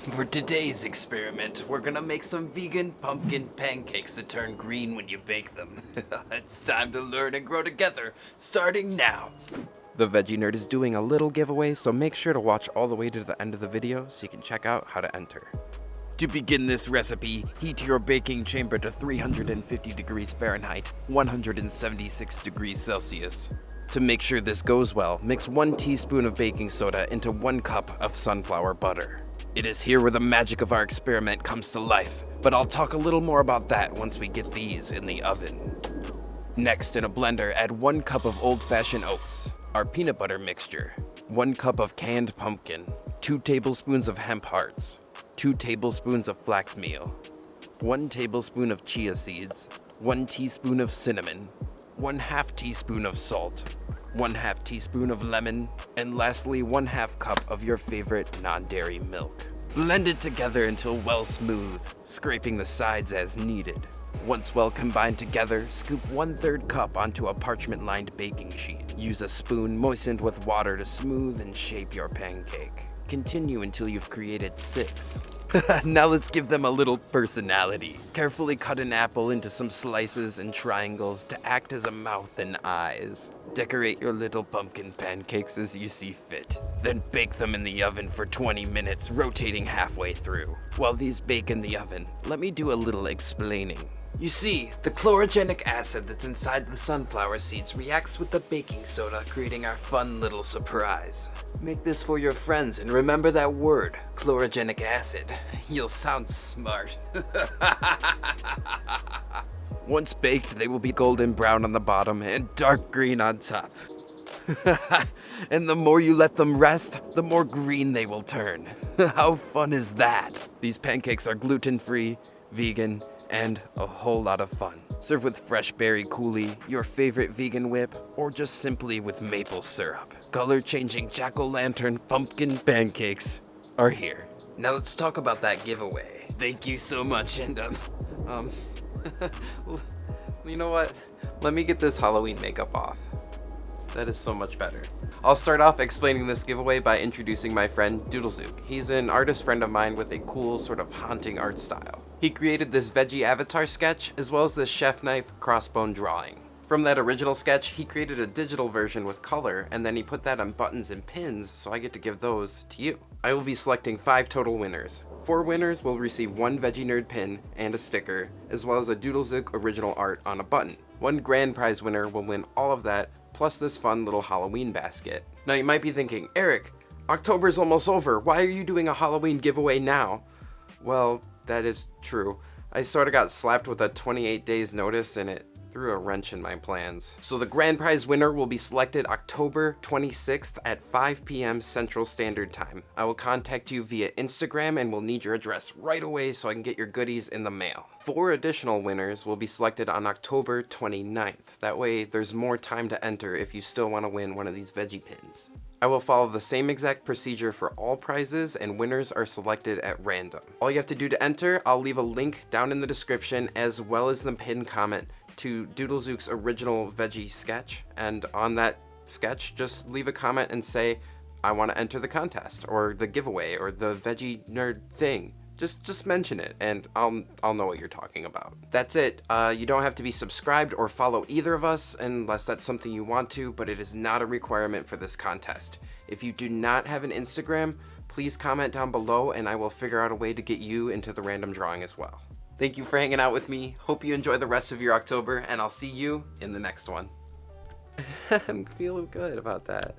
For today's experiment, we're gonna make some vegan pumpkin pancakes that turn green when you bake them. It's time to learn and grow together, starting now. The Veggie Nerd is doing a little giveaway, so make sure to watch all the way to the end of the video so you can check out how to enter. To begin this recipe, heat your baking chamber to 350 degrees Fahrenheit, 176 degrees Celsius. To make sure this goes well, mix 1 teaspoon of baking soda into 1 cup of sunflower butter. It is here where the magic of our experiment comes to life, but I'll talk a little more about that once we get these in the oven. Next, in a blender, add 1 cup of old-fashioned oats, our peanut butter mixture, 1 cup of canned pumpkin, 2 tablespoons of hemp hearts, 2 tablespoons of flax meal, 1 tablespoon of chia seeds, 1 teaspoon of cinnamon, 1/2 teaspoon of salt, 1/2 teaspoon of lemon, and lastly 1/2 cup of your favorite non-dairy milk. Blend it together until well smooth, scraping the sides as needed. Once well combined together, scoop 1/3 cup onto a parchment-lined baking sheet. Use a spoon moistened with water to smooth and shape your pancake. Continue until you've created 6. Now let's give them a little personality. Carefully cut an apple into some slices and triangles to act as a mouth and eyes. Decorate your little pumpkin pancakes as you see fit. Then bake them in the oven for 20 minutes, rotating halfway through. While these bake in the oven, let me do a little explaining. You see, the chlorogenic acid that's inside the sunflower seeds reacts with the baking soda, creating our fun little surprise. Make this for your friends and remember that word, chlorogenic acid. You'll sound smart. Once baked, they will be golden brown on the bottom and dark green on top. And the more you let them rest, the more green they will turn. How fun is that? These pancakes are gluten-free, vegan, and a whole lot of fun. Serve with fresh berry coulis, your favorite vegan whip, or just simply with maple syrup. Color-changing jack-o'-lantern pumpkin pancakes are here. Now let's talk about that giveaway. Thank you so much, and you know what? Let me get this Halloween makeup off. That is so much better. I'll start off explaining this giveaway by introducing my friend Doodlezook. He's an artist friend of mine with a cool sort of haunting art style. He created this Veggie avatar sketch as well as this chef knife crossbone drawing. From that original sketch, he created a digital version with color, and then he put that on buttons and pins, so I get to give those to you. I will be selecting 5 total winners. 4 winners will receive 1 Veggie Nerd pin and a sticker, as well as a Doodlezook original art on a button. 1 grand prize winner will win all of that, plus this fun little Halloween basket. Now you might be thinking, Eric, October's almost over. Why are you doing a Halloween giveaway now? Well, that is true. I sort of got slapped with a 28 days notice and it threw a wrench in my plans. So the grand prize winner will be selected October 26th at 5 p.m. Central Standard Time. I will contact you via Instagram and will need your address right away so I can get your goodies in the mail. 4 additional winners will be selected on October 29th. That way there's more time to enter if you still want to win one of these Veggie pins. I will follow the same exact procedure for all prizes, and winners are selected at random. All you have to do to enter, I'll leave a link down in the description as well as the pinned comment to Doodlezook's original Veggie sketch, and on that sketch just leave a comment and say I want to enter the contest or the giveaway or the Veggie Nerd thing. Just mention it and I'll know what you're talking about. That's it. You don't have to be subscribed or follow either of us unless that's something you want to, but it is not a requirement for this contest. If you do not have an Instagram, please comment down below and I will figure out a way to get you into the random drawing as well. Thank you for hanging out with me. Hope you enjoy the rest of your October and I'll see you in the next one. I'm feeling good about that.